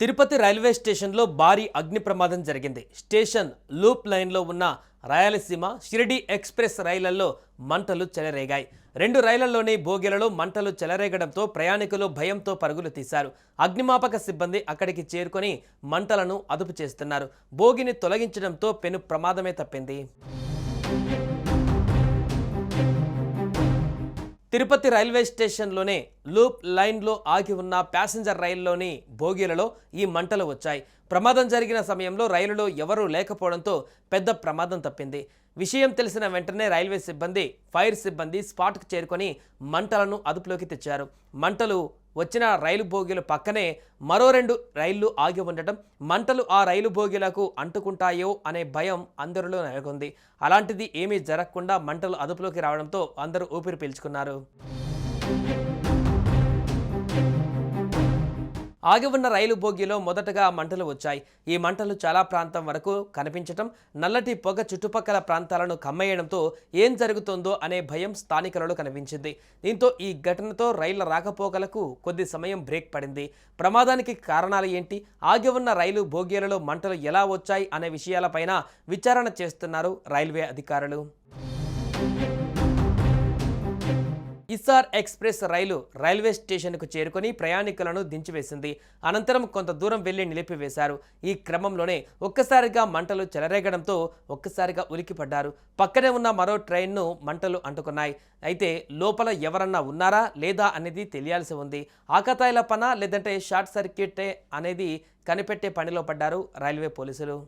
Tirupati railway స్టేషన్లో భారీ అగ్ని ప్రమాదం జరిగింది. స్టేషన్ లూప్ లైన్లో ఉన్న రాయలసీమ షిరిడి ఎక్స్ప్రెస్ రైళ్లలో మంటలు చెలరేగాయి. రెండు రైళ్లలోని బోగీలలో మంటలు చెలరేగడంతో ప్రయాణికులు భయంతో పరుగులు తీశారు. అగ్నిమాపక సిబ్బంది అక్కడికి చేరుకొని మంటలను అదుపు చేస్తున్నారు. బోగిని తొలగించడంతో పెను ప్రమాదమే తప్పింది. తిరుపతి రైల్వే స్టేషన్లోనే లూప్ లైన్లో ఆగి ఉన్న ప్యాసింజర్ రైల్లోని బోగీలలో ఈ మంటలు వచ్చాయి. ప్రమాదం జరిగిన సమయంలో రైలులో ఎవరూ లేకపోవడంతో పెద్ద ప్రమాదం తప్పింది. విషయం తెలిసిన వెంటనే రైల్వే సిబ్బంది, ఫైర్ సిబ్బంది స్పాట్కు చేరుకొని మంటలను అదుపులోకి తెచ్చారు. మంటలు వచ్చిన రైలు బోగీల పక్కనే మరో రెండు రైళ్లు ఆగి ఉండటం, మంటలు ఆ రైలు బోగీలకు అంటుకుంటాయో అనే భయం అందరిలో నెలకొంది. అలాంటిది ఏమీ జరగకుండా మంటలు అదుపులోకి రావడంతో అందరూ ఊపిరి పీల్చుకున్నారు. ఆగి ఉన్న రైలు బోగీలో మొదటగా మంటలు వచ్చాయి. ఈ మంటలు చాలా ప్రాంతం వరకు కనిపించటం, నల్లటి పొగ చుట్టుపక్కల ప్రాంతాలను కమ్మేయడంతో ఏం జరుగుతుందో అనే భయం స్థానికులలో కనిపించింది. దీంతో ఈ ఘటనతో రైళ్ల రాకపోకలకు కొద్ది సమయం బ్రేక్ పడింది. ప్రమాదానికి కారణాలు ఏంటి, ఆగి ఉన్న రైలు బోగీలలో మంటలు ఎలా వచ్చాయి అనే విషయాలపైన విచారణ చేస్తున్నారు రైల్వే అధికారులు. ఇస్సార్ ఎక్స్ప్రెస్ రైలు రైల్వే స్టేషన్కు చేరుకొని ప్రయాణికులను దించివేసింది. అనంతరం కొంత దూరం వెళ్లి నిలిపివేశారు. ఈ క్రమంలోనే ఒక్కసారిగా మంటలు చెలరేగడంతో ఒక్కసారిగా ఉలికిపడ్డారు. పక్కనే ఉన్న మరో ట్రైన్ను మంటలు అంటుకున్నాయి. అయితే లోపల ఎవరన్నా ఉన్నారా లేదా అనేది తెలియాల్సి ఉంది. ఆకతాయిల పనా లేదంటే షార్ట్ సర్క్యూటే అనేది కనిపెట్టే పనిలో పడ్డారు రైల్వే పోలీసులు.